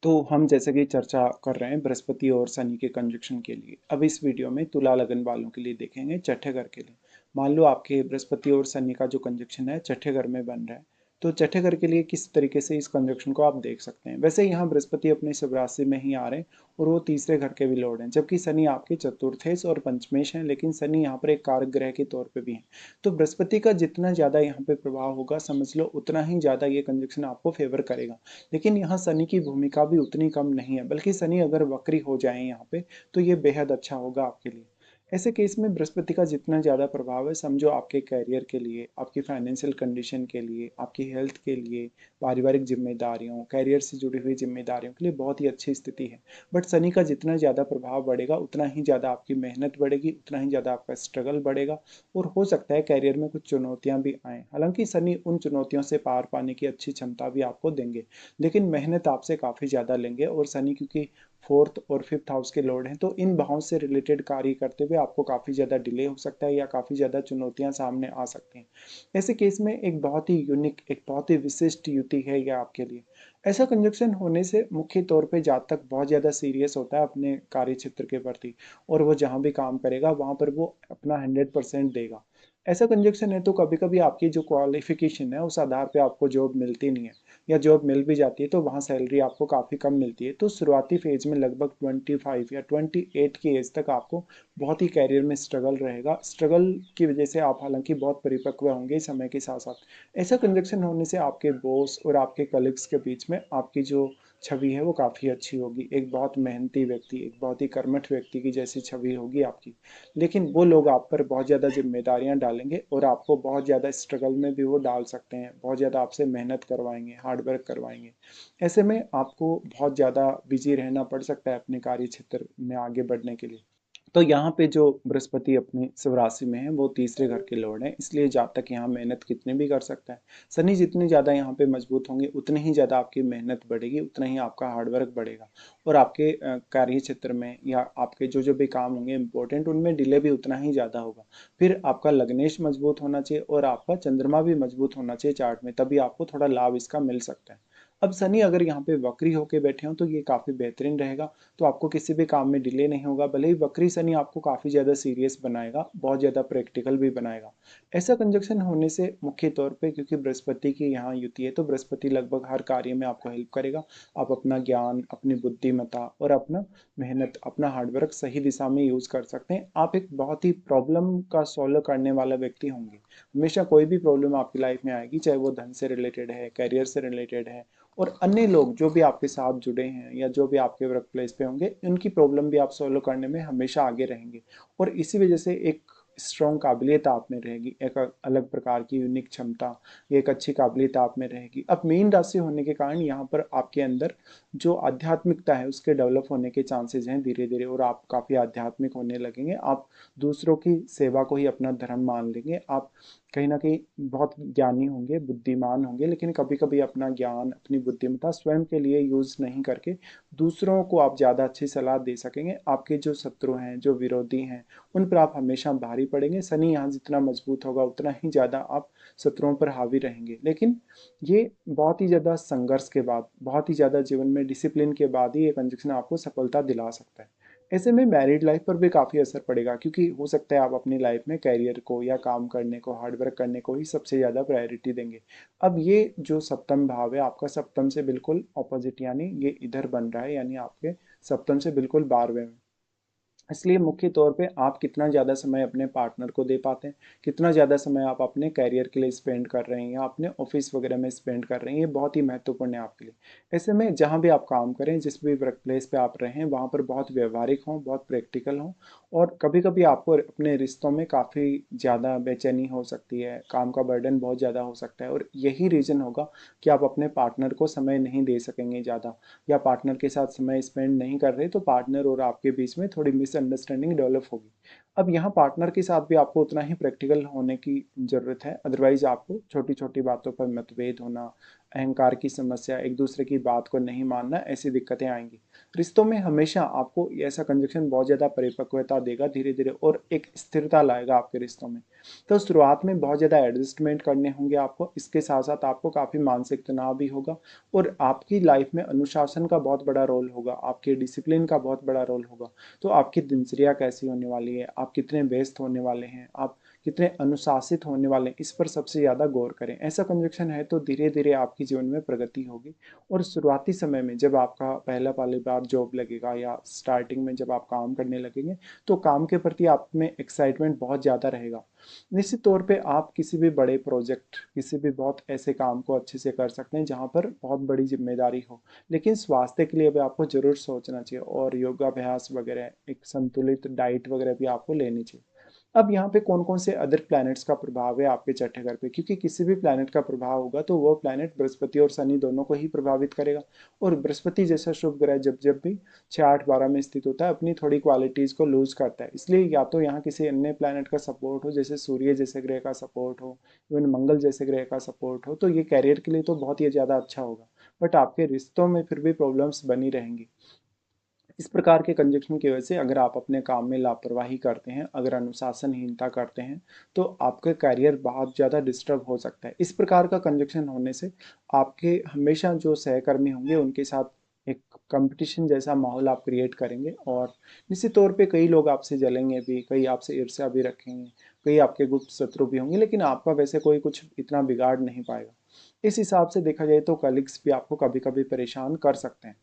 तो हम जैसे कि चर्चा कर रहे हैं बृहस्पति और शनि के कंजक्शन के लिए। अब इस वीडियो में तुला लगन वालों के लिए देखेंगे छठे घर के लिए। मान लो आपके बृहस्पति और शनि का जो कंजक्शन है छठे घर में बन रहा है, तो छठे घर के लिए किस तरीके से इस कंजक्शन को आप देख सकते हैं। वैसे यहाँ बृहस्पति अपनी शुभ राशि में ही आ रहे हैं और वो तीसरे घर के भी लॉर्ड हैं, जबकि शनि आपके चतुर्थेश और पंचमेश हैं, लेकिन शनि यहाँ पर एक कारक ग्रह के तौर पर भी है। तो बृहस्पति का जितना ज़्यादा यहाँ पे प्रभाव होगा, समझ लो उतना ही ज़्यादा ये कंजक्शन आपको फेवर करेगा। लेकिन यहाँ शनि की भूमिका भी उतनी कम नहीं है, बल्कि शनि अगर वक्री हो जाए यहाँ पे तो ये बेहद अच्छा होगा आपके लिए। ऐसे केस में बृहस्पति का जितना ज़्यादा प्रभाव है, समझो आपके कैरियर के लिए, आपकी फाइनेंशियल कंडीशन के लिए, आपकी हेल्थ के लिए, पारिवारिक जिम्मेदारियों, कैरियर से जुड़ी हुई जिम्मेदारियों के लिए बहुत ही अच्छी स्थिति है। बट शनि का जितना ज़्यादा प्रभाव बढ़ेगा उतना ही ज़्यादा आपकी मेहनत बढ़ेगी, उतना ही ज़्यादा आपका स्ट्रगल बढ़ेगा और हो सकता है कैरियर में कुछ चुनौतियां भी आएँ। हालांकि शनि उन चुनौतियों से पार पाने की अच्छी क्षमता भी आपको देंगे, लेकिन मेहनत आपसे काफ़ी ज़्यादा लेंगे। और शनि क्योंकि फोर्थ और फिफ्थ हाउस के लॉर्ड हैं, तो इन भावों से रिलेटेड कार्य करते हुए आपको काफ़ी ज़्यादा डिले हो सकता है या काफ़ी ज़्यादा चुनौतियां सामने आ सकती हैं। ऐसे केस में एक बहुत ही यूनिक, एक बहुत ही विशिष्ट युति है यह आपके लिए। ऐसा कंजक्शन होने से मुख्य तौर पे जातक बहुत ज़्यादा सीरियस होता है अपने कार्य क्षेत्र के प्रति, और वो जहाँ भी काम करेगा वहाँ पर वो अपना 100% देगा। ऐसा कंजक्शन है तो कभी कभी आपकी जो क्वालिफिकेशन है उस आधार पे आपको जॉब मिलती नहीं है, या जॉब मिल भी जाती है तो वहाँ सैलरी आपको काफ़ी कम मिलती है। तो शुरुआती फेज में लगभग 25 या 28 की एज तक आपको बहुत ही कैरियर में स्ट्रगल रहेगा। स्ट्रगल की वजह से आप हालांकि बहुत परिपक्व होंगे समय के साथ साथ। ऐसा कंजक्शन होने से आपके बॉस और आपके कलीग्स के बीच में आपकी जो छवि है वो काफ़ी अच्छी होगी। एक बहुत मेहनती व्यक्ति, एक बहुत ही कर्मठ व्यक्ति की जैसी छवि होगी आपकी। लेकिन वो लोग आप पर बहुत ज़्यादा जिम्मेदारियां डालेंगे और आपको बहुत ज़्यादा स्ट्रगल में भी वो डाल सकते हैं, बहुत ज़्यादा आपसे मेहनत करवाएंगे, हार्ड वर्क करवाएंगे। ऐसे में आपको बहुत ज़्यादा बिजी रहना पड़ सकता है अपने कार्य क्षेत्र में आगे बढ़ने के लिए। तो यहाँ पे जो बृहस्पति अपनी शिव राशि में है वो तीसरे घर के लॉर्ड है, इसलिए जातक यहाँ मेहनत कितनी भी कर सकता है। शनि जितने ज़्यादा यहाँ पे मजबूत होंगे उतनी ही ज़्यादा आपकी मेहनत बढ़ेगी, उतना ही आपका हार्डवर्क बढ़ेगा। और आपके कार्य क्षेत्र में या आपके जो जो भी काम होंगे इंपॉर्टेंट, उनमें डिले भी उतना ही ज़्यादा होगा। फिर आपका लग्नेश मजबूत होना चाहिए और आपका चंद्रमा भी मजबूत होना चाहिए चार्ट में, तभी आपको थोड़ा लाभ इसका मिल सकता है। अब शनि अगर यहाँ पे वक्री होके बैठे हो तो ये काफ़ी बेहतरीन रहेगा। तो आपको किसी भी काम में डिले नहीं होगा। भले ही वक्री शनि आपको काफ़ी ज़्यादा सीरियस बनाएगा, बहुत ज़्यादा प्रैक्टिकल भी बनाएगा। ऐसा कंजक्शन होने से मुख्य तौर पे क्योंकि बृहस्पति की यहाँ युति है, तो बृहस्पति लगभग हर कार्य में आपको हेल्प करेगा। आप अपना ज्ञान, अपनी बुद्धिमत्ता और अपना मेहनत, अपना हार्डवर्क सही दिशा में यूज़ कर सकते हैं। आप एक बहुत ही प्रॉब्लम का सॉल्व करने वाला व्यक्ति होंगे। हमेशा कोई भी प्रॉब्लम आपकी लाइफ में आएगी, चाहे वो धन से रिलेटेड है, करियर से रिलेटेड है, और अन्य लोग जो भी आपके साथ जुड़े हैं या जो भी आपके वर्क प्लेस पे होंगे, उनकी प्रॉब्लम भी आप सॉल्व करने में हमेशा आगे रहेंगे। और इसी वजह से एक स्ट्रॉन्ग काबिलियत आप में रहेगी, एक अलग प्रकार की यूनिक क्षमता, एक अच्छी काबिलियत आप में रहेगी। अब मीन राशि होने के कारण यहाँ पर आपके अंदर जो आध्यात्मिकता है उसके डेवलप होने के चांसेस हैं धीरे धीरे, और आप काफ़ी आध्यात्मिक होने लगेंगे। आप दूसरों की सेवा को ही अपना धर्म मान लेंगे। आप कहीं ना कहीं बहुत ज्ञानी होंगे, बुद्धिमान होंगे, लेकिन कभी कभी अपना ज्ञान, अपनी बुद्धिमत्ता स्वयं के लिए यूज नहीं करके दूसरों को आप ज़्यादा अच्छी सलाह दे सकेंगे। आपके जो शत्रु हैं, जो विरोधी हैं, उन पर आप हमेशा भारी पड़ेंगे। शनि यहाँ जितना मजबूत होगा उतना ही ज़्यादा आप शत्रुओं पर हावी रहेंगे। लेकिन ये बहुत ही ज़्यादा संघर्ष के बाद, बहुत ही ज़्यादा जीवन में डिसिप्लिन के बाद ही ये कंजक्शन आपको सफलता दिला सकता है। ऐसे में मैरिड लाइफ पर भी काफ़ी असर पड़ेगा, क्योंकि हो सकता है आप अपनी लाइफ में कैरियर को या काम करने को, हार्डवर्क करने को ही सबसे ज़्यादा प्रायोरिटी देंगे। अब ये जो सप्तम भाव है आपका, सप्तम से बिल्कुल ऑपोजिट, यानी ये इधर बन रहा है, यानी आपके सप्तम से बिल्कुल 12वें में। इसलिए मुख्य तौर पे आप कितना ज़्यादा समय अपने पार्टनर को दे पाते हैं, कितना ज़्यादा समय आप अपने कैरियर के लिए स्पेंड कर रहे हैं या अपने ऑफिस वगैरह में स्पेंड कर रहे हैं, ये बहुत ही महत्वपूर्ण है आपके लिए। ऐसे में जहाँ भी आप काम करें, जिस भी वर्क प्लेस पे आप रहें, वहाँ पर बहुत व्यवहारिक हों, बहुत प्रैक्टिकल हों। और कभी कभी आपको अपने रिश्तों में काफ़ी ज़्यादा बेचैनी हो सकती है, काम का बर्डन बहुत ज़्यादा हो सकता है, और यही रीज़न होगा कि आप अपने पार्टनर को समय नहीं दे सकेंगे ज़्यादा, या पार्टनर के साथ समय स्पेंड नहीं कर रहे, तो पार्टनर और आपके बीच में थोड़ी मिसअंडरस्टैंडिंग डेवलप होगी। अब यहाँ पार्टनर के साथ भी आपको उतना ही प्रैक्टिकल होने की ज़रूरत है, अदरवाइज आपको छोटी छोटी बातों पर मतभेद होना, अहंकार की समस्या, एक दूसरे की बात को नहीं मानना, ऐसी दिक्कतें आएंगी। रिश्तों में हमेशा आपको ऐसा कंजक्शन बहुत ज़्यादा परिपक्वता देगा धीरे धीरे, और एक स्थिरता लाएगा आपके रिश्तों में। तो शुरुआत में बहुत ज़्यादा एडजस्टमेंट करने होंगे आपको, इसके साथ साथ आपको काफ़ी मानसिक तनाव भी होगा, और आपकी लाइफ में अनुशासन का बहुत बड़ा रोल होगा, आपके डिसिप्लिन का बहुत बड़ा रोल होगा। तो आपकी दिनचर्या कैसी होने वाली है, आप कितने व्यस्त होने वाले हैं, आप कितने अनुशासित होने वाले हैं, इस पर सबसे ज़्यादा गौर करें। ऐसा कंजक्शन है तो धीरे धीरे आपके जीवन में प्रगति होगी। और शुरुआती समय में जब आपका पहली बार जॉब लगेगा या स्टार्टिंग में जब आप काम करने लगेंगे, तो काम के प्रति आप में एक्साइटमेंट बहुत ज़्यादा रहेगा। निश्चित तौर पे आप किसी भी बड़े प्रोजेक्ट, किसी भी बहुत ऐसे काम को अच्छे से कर सकते हैं जहाँ पर बहुत बड़ी जिम्मेदारी हो, लेकिन स्वास्थ्य के लिए भी आपको जरूर सोचना चाहिए, और योगाभ्यास वगैरह, एक संतुलित डाइट वगैरह भी आपको लेनी चाहिए। अब यहाँ पे कौन कौन से अदर प्लैनेट्स का प्रभाव है आपके छठे घर पे, क्योंकि किसी भी प्लैनेट का प्रभाव होगा तो वो प्लैनेट बृहस्पति और शनि दोनों को ही प्रभावित करेगा। और बृहस्पति जैसा शुभ ग्रह जब जब भी 6 8 12 में स्थित होता है, अपनी थोड़ी क्वालिटीज को लूज करता है। इसलिए या तो यहाँ किसी अन्य प्लैनेट का सपोर्ट हो, जैसे सूर्य जैसे ग्रह का सपोर्ट हो, इवन मंगल जैसे ग्रह का सपोर्ट हो, तो ये कैरियर के लिए तो बहुत ही ज़्यादा अच्छा होगा। बट आपके रिश्तों में फिर भी प्रॉब्लम्स बनी रहेंगी। इस प्रकार के कंजक्शन की वजह से अगर आप अपने काम में लापरवाही करते हैं, अगर अनुशासनहीनता करते हैं, तो आपका करियर बहुत ज़्यादा डिस्टर्ब हो सकता है। इस प्रकार का कंजक्शन होने से आपके हमेशा जो सहकर्मी होंगे उनके साथ एक कंपटीशन जैसा माहौल आप क्रिएट करेंगे, और निश्चित तौर पे कई लोग आपसे जलेंगे भी, कई आपसे ईर्ष्या भी रखेंगे, कई आपके गुप्त शत्रु भी होंगे, लेकिन आपका वैसे कोई कुछ इतना बिगाड़ नहीं पाएगा। इस हिसाब से देखा जाए तो कलीग्स भी आपको कभी कभी परेशान कर सकते हैं।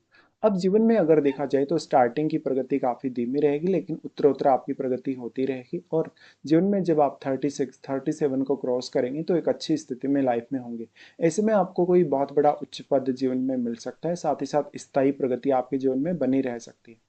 अब जीवन में अगर देखा जाए तो स्टार्टिंग की प्रगति काफ़ी धीमी रहेगी, लेकिन उत्तरोत्तर आपकी प्रगति होती रहेगी, और जीवन में जब आप 36 37 को क्रॉस करेंगे तो एक अच्छी स्थिति में लाइफ में होंगे। ऐसे में आपको कोई बहुत बड़ा उच्च पद जीवन में मिल सकता है, साथ ही साथ स्थायी प्रगति आपके जीवन में बनी रह सकती है।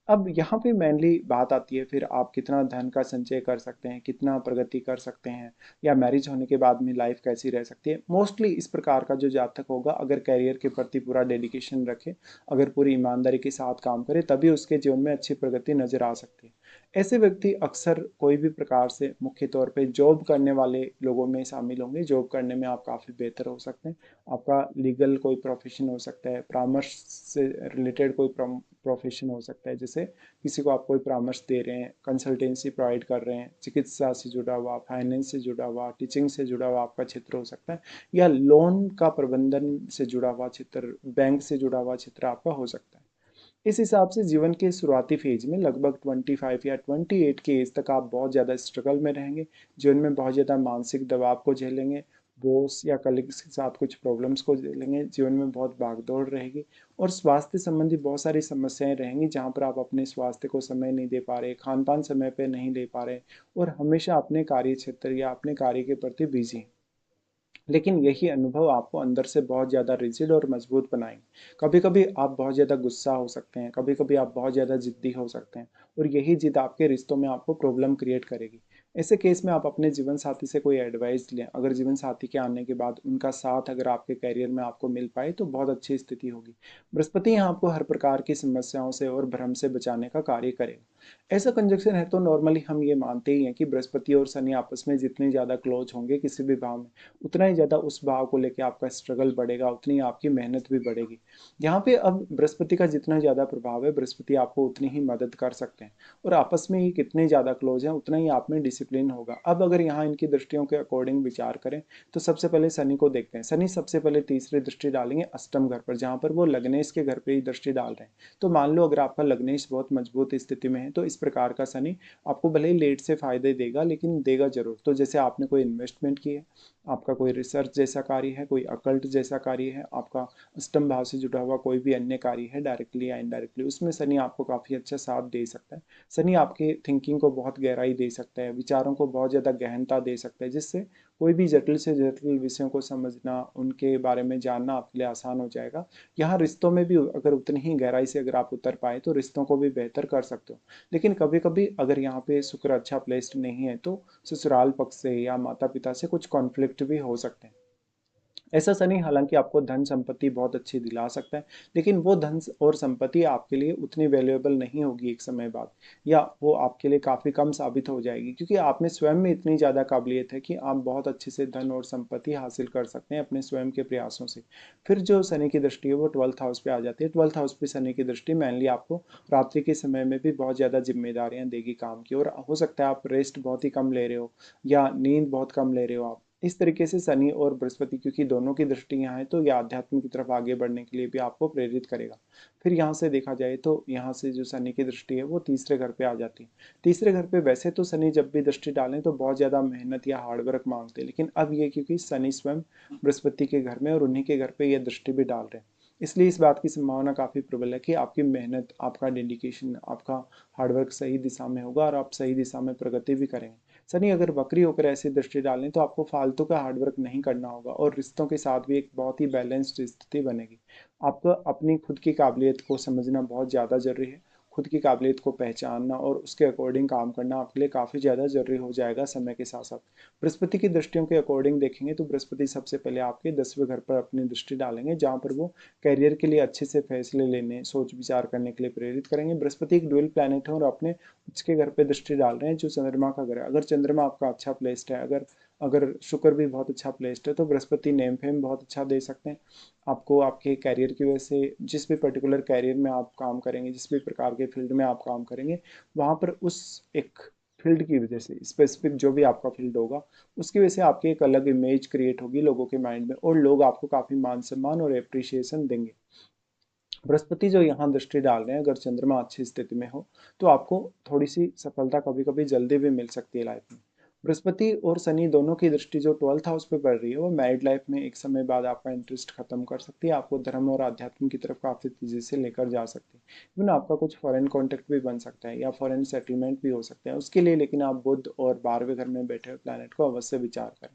अब यहाँ पे मेनली बात आती है फिर आप कितना धन का संचय कर सकते हैं, कितना प्रगति कर सकते हैं, या मैरिज होने के बाद में लाइफ कैसी रह सकती है। मोस्टली इस प्रकार का जो जातक होगा, अगर कैरियर के प्रति पूरा डेडिकेशन रखे, अगर पूरी ईमानदारी के साथ काम करे, तभी उसके जीवन में अच्छी प्रगति नजर आ सकती है। ऐसे व्यक्ति अक्सर कोई भी प्रकार से मुख्य तौर पे जॉब करने वाले लोगों में शामिल होंगे। जॉब करने में आप काफ़ी बेहतर हो सकते हैं। आपका लीगल कोई प्रोफेशन हो सकता है, परामर्श से रिलेटेड कोई प्रोफेशन हो सकता है, जैसे किसी को आप कोई परामर्श दे रहे हैं, कंसल्टेंसी प्रोवाइड कर रहे हैं, चिकित्सा से जुड़ा हुआ, फाइनेंस से जुड़ा हुआ, टीचिंग से जुड़ा हुआ आपका क्षेत्र हो सकता है, या लोन का प्रबंधन से जुड़ा हुआ क्षेत्र, बैंक से जुड़ा हुआ क्षेत्र आपका हो सकता है। इस हिसाब से जीवन के शुरुआती फेज में लगभग 25 या 28 की एज तक आप बहुत ज़्यादा स्ट्रगल में रहेंगे। जीवन में बहुत ज़्यादा मानसिक दबाव को झेलेंगे, बॉस या कलीग्स के साथ कुछ प्रॉब्लम्स को झेलेंगे, जीवन में बहुत भागदौड़ रहेगी, और स्वास्थ्य संबंधी बहुत सारी समस्याएं रहेंगी, जहाँ पर आप अपने स्वास्थ्य को समय नहीं दे पा रहे, खान पान समय पर नहीं ले पा रहे, और हमेशा अपने कार्य क्षेत्र या अपने कार्य के प्रति बिजी हैं। लेकिन यही अनुभव आपको अंदर से बहुत ज़्यादा रिजिड और मजबूत बनाएंगे। कभी कभी आप बहुत ज़्यादा गुस्सा हो सकते हैं, कभी कभी आप बहुत ज़्यादा जिद्दी हो सकते हैं, और यही जिद आपके रिश्तों में आपको प्रॉब्लम क्रिएट करेगी। ऐसे केस में आप अपने जीवन साथी से कोई एडवाइस लें। अगर जीवन साथी के आने के बाद उनका साथ अगर आपके करियर में आपको मिल पाए तो बहुत अच्छी स्थिति होगी। बृहस्पति यहाँ आपको हर प्रकार की समस्याओं से और भ्रम से बचाने का कार्य करेगा। ऐसा कंजक्शन है तो नॉर्मली हम ये मानते ही हैं कि बृहस्पति और शनि आपस में जितने ज़्यादा क्लोज होंगे किसी भी भाव में, उतना ही ज़्यादा उस भाव को लेकर आपका स्ट्रगल बढ़ेगा, उतनी आपकी मेहनत भी बढ़ेगी। यहाँ पे अब बृहस्पति का जितना ज़्यादा प्रभाव है, बृहस्पति आपको उतनी ही मदद कर सकते हैं, और आपस में ही कितने ज़्यादा क्लोज हैं उतना ही आप में डिसिप्लिन होगा। अब अगर यहाँ इनकी दृष्टियों के अकॉर्डिंग विचार करें तो सबसे पहले शनि को देखते हैं। शनि सबसे पहले तीसरी दृष्टि डालेंगे अष्टम घर पर, जहाँ पर वो लग्नेश के घर पर ही दृष्टि डाल रहे हैं। तो मान लो अगर आपका लग्नेश बहुत मजबूत स्थिति में है, तो इस प्रकार का शनि आपको भले ही लेट से फायदे देगा, लेकिन देगा जरूर। तो जैसे आपने कोई इन्वेस्टमेंट की है, आपका कोई रिसर्च जैसा कार्य है, कोई अकल्ट जैसा कार्य है, आपका अष्टम भाव से जुड़ा हुआ कोई भी अन्य कार्य है, डायरेक्टली या इनडायरेक्टली, उसमें शनि आपको काफ़ी अच्छा साथ दे सकता है। शनि आपके थिंकिंग को बहुत गहराई दे सकता है, विचारों को बहुत ज़्यादा गहनता दे सकता है, जिससे कोई भी जटिल से जटिल विषयों को समझना, उनके बारे में जानना आपके लिए आसान हो जाएगा। यहाँ रिश्तों में भी अगर उतनी ही गहराई से अगर आप उतर पाए तो रिश्तों को भी बेहतर कर सकते हो। लेकिन कभी कभी अगर यहाँ पे शुक्र अच्छा प्लेस्ड नहीं है तो ससुराल पक्ष से या माता पिता से कुछ कॉन्फ्लिक्ट भी हो सकते हैं। ऐसा शनि हालांकि आपको धन संपत्ति बहुत अच्छी दिला सकता है, लेकिन वो धन और संपत्ति आपके लिए उतनी वैल्यूएबल नहीं होगी एक समय बाद, या वो आपके लिए काफ़ी कम साबित हो जाएगी, क्योंकि आप में स्वयं में इतनी ज़्यादा काबिलियत है कि आप बहुत अच्छे से धन और संपत्ति हासिल कर सकते हैं अपने स्वयं के प्रयासों से। फिर जो शनि की दृष्टि है वो 12th हाउस पे आ जाती है। 12th हाउस पे शनि की दृष्टि मेनली आपको रात्रि के समय में भी बहुत ज़्यादा जिम्मेदारियां देगी काम की, और हो सकता है आप रेस्ट बहुत ही कम ले रहे हो या नींद बहुत कम ले रहे हो आप। इस तरीके से शनि और बृहस्पति, क्योंकि दोनों की दृष्टि यहाँ है, तो ये आध्यात्म की तरफ आगे बढ़ने के लिए भी आपको प्रेरित करेगा। फिर यहाँ से देखा जाए तो यहाँ से जो शनि की दृष्टि है वो तीसरे घर पे आ जाती है। तीसरे घर पे वैसे तो शनि जब भी दृष्टि डालें तो बहुत ज़्यादा मेहनत या हार्डवर्क मांगते हैं, लेकिन अब ये क्योंकि शनि स्वयं बृहस्पति के घर में और उन्हीं के घर पे ये दृष्टि भी डाल रहे हैं, इसलिए इस बात की संभावना काफ़ी प्रबल है कि आपकी मेहनत, आपका डेडिकेशन, आपका हार्डवर्क सही दिशा में होगा और आप सही दिशा में प्रगति भी करेंगे। शनि अगर वक्री होकर ऐसी दृष्टि डालें तो आपको फालतू का हार्डवर्क नहीं करना होगा, और रिश्तों के साथ भी एक बहुत ही बैलेंस्ड स्थिति बनेगी। आपको अपनी खुद की काबिलियत को समझना बहुत ज़्यादा ज़रूरी है। खुद की काबिलियत को पहचानना और उसके अकॉर्डिंग काम करना आपके लिए काफ़ी ज़्यादा ज़रूरी हो जाएगा समय के साथ साथ। बृहस्पति की दृष्टियों के अकॉर्डिंग देखेंगे तो बृहस्पति सबसे पहले आपके 10वें घर पर अपनी दृष्टि डालेंगे, जहाँ पर वो करियर के लिए अच्छे से फैसले लेने, सोच विचार करने के लिए प्रेरित करेंगे। बृहस्पति एक ड्यूअल प्लैनेट है और अपने उसके घर पे दृष्टि डाल रहे हैं जो चंद्रमा का घर है। अगर चंद्रमा आपका अच्छा प्लेस्ड है, अगर अगर शुक्र भी बहुत अच्छा प्लेस्ड है, तो बृहस्पति नेम फेम बहुत अच्छा दे सकते हैं आपको। आपके कैरियर की वजह से जिस भी पर्टिकुलर कैरियर में आप काम करेंगे, जिस भी प्रकार के फील्ड में आप काम करेंगे, वहाँ पर उस एक फील्ड की वजह से, स्पेसिफिक जो भी आपका फील्ड होगा, उसकी वजह से आपकी एक अलग इमेज क्रिएट होगी लोगों के माइंड में, और लोग आपको काफ़ी मान सम्मान और एप्रिसिएशन देंगे। बृहस्पति जो यहाँ दृष्टि डाल रहे हैं, अगर चंद्रमा अच्छी स्थिति में हो तो आपको थोड़ी सी सफलता कभी कभी जल्दी भी मिल सकती है लाइफ में। बृहस्पति और शनि दोनों की दृष्टि जो 12th हाउस पे पड़ रही है वो मैरिड लाइफ में एक समय बाद आपका इंटरेस्ट खत्म कर सकती है, आपको धर्म और आध्यात्म की तरफ काफ़ी तेजी से लेकर जा सकती है। इवन आपका कुछ फॉरेन कॉन्टेक्ट भी बन सकता है या फॉरेन सेटलमेंट भी हो सकता है उसके लिए, लेकिन आप बुध और 12वें घर में बैठे हुए प्लैनेट को अवश्य विचार करें।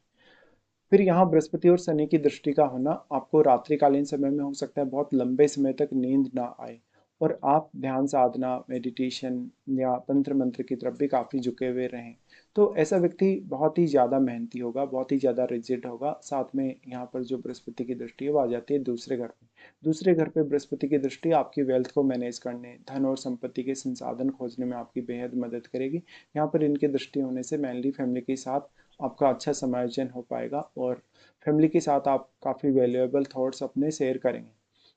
फिर यहाँ बृहस्पति और शनि की दृष्टि का होना आपको रात्रिकालीन समय में हो सकता है बहुत लंबे समय तक नींद ना आए, और आप ध्यान साधना, मेडिटेशन या तंत्र मंत्र की तरफ भी काफ़ी झुके हुए रहें। तो ऐसा व्यक्ति बहुत ही ज़्यादा मेहनती होगा, बहुत ही ज़्यादा रिजिड होगा। साथ में यहाँ पर जो बृहस्पति की दृष्टि है वो आ जाती है दूसरे घर पे। दूसरे घर पे बृहस्पति की दृष्टि आपकी वेल्थ को मैनेज करने, धन और संपत्ति के संसाधन खोजने में आपकी बेहद मदद करेगी। यहाँ पर इनकी दृष्टि होने से मेनली फैमिली के साथ आपका अच्छा समायोजन हो पाएगा, और फैमिली के साथ आप काफ़ी वैल्यूएबल थॉट्स अपने शेयर करेंगे।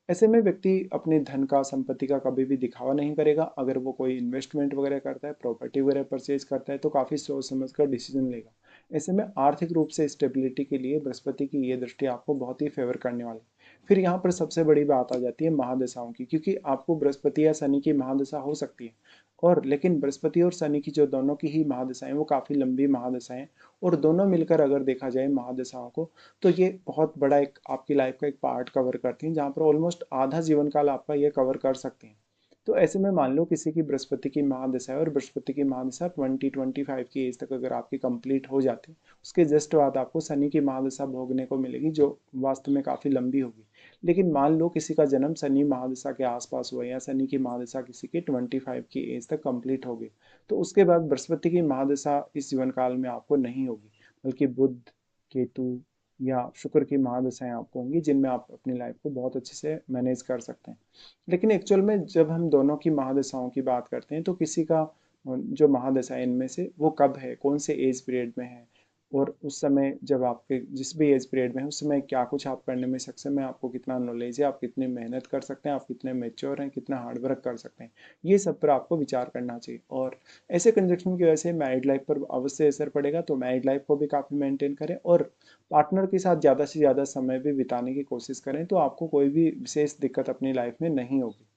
ऐसे में व्यक्ति अपने धन का, संपत्ति का कभी भी दिखावा नहीं करेगा। अगर वो कोई इन्वेस्टमेंट वगैरह करता है, प्रॉपर्टी वगैरह परचेज करता है, तो काफ़ी सोच समझ कर डिसीजन लेगा। ऐसे में आर्थिक रूप से स्टेबिलिटी के लिए बृहस्पति की ये दृष्टि आपको बहुत ही फेवर करने वाली है। फिर यहाँ पर सबसे बड़ी बात आ जाती है महादशाओं की, क्योंकि आपको बृहस्पति या शनि की महादशा हो सकती है, और लेकिन बृहस्पति और शनि की जो दोनों की ही महादशाएं वो काफ़ी लंबी महादशाएं, और दोनों मिलकर अगर देखा जाए महादशाओं को, तो ये बहुत बड़ा एक आपकी लाइफ का एक पार्ट कवर करती हैं, जहाँ पर ऑलमोस्ट आधा जीवन काल आपका ये कवर कर सकते हैं। तो ऐसे में मान लो किसी की बृहस्पति की महादशा है, और बृहस्पति की महादशा 20-25 की एज तक अगर आपकी कंप्लीट हो जाती है, उसके जस्ट बाद आपको शनि की महादशा भोगने को मिलेगी, जो वास्तव में काफ़ी लंबी होगी। लेकिन मान लो किसी का जन्म शनि महादशा के आसपास हुआ, या शनि की महादशा किसी की 25 की एज तक कंप्लीट हो गई, तो उसके बाद बृहस्पति की महादशा इस जीवन काल में आपको नहीं होगी, बल्कि बुध, केतु या शुक्र की महादशाएं आपको होंगी, जिनमें आप अपनी लाइफ को बहुत अच्छे से मैनेज कर सकते हैं। लेकिन एक्चुअल में जब हम दोनों की महादशाओं की बात करते हैं, तो किसी का जो महादशा है इनमें से वो कब है, कौन से एज पीरियड में है, और उस समय जब आपके जिस भी एज पीरियड में है उस समय क्या कुछ आप करने में सक्षम है, आपको कितना नॉलेज है, आप कितनी मेहनत कर सकते हैं, आप कितने मेच्योर हैं, कितना हार्डवर्क कर सकते हैं, ये सब पर आपको विचार करना चाहिए। और ऐसे कंजक्शन की वजह से मैरिड लाइफ पर अवश्य असर पड़ेगा, तो मैरिड लाइफ को भी काफ़ी मेंटेन करें, और पार्टनर के साथ ज़्यादा से ज़्यादा समय भी बिताने की कोशिश करें, तो आपको कोई भी विशेष दिक्कत अपनी लाइफ में नहीं होगी।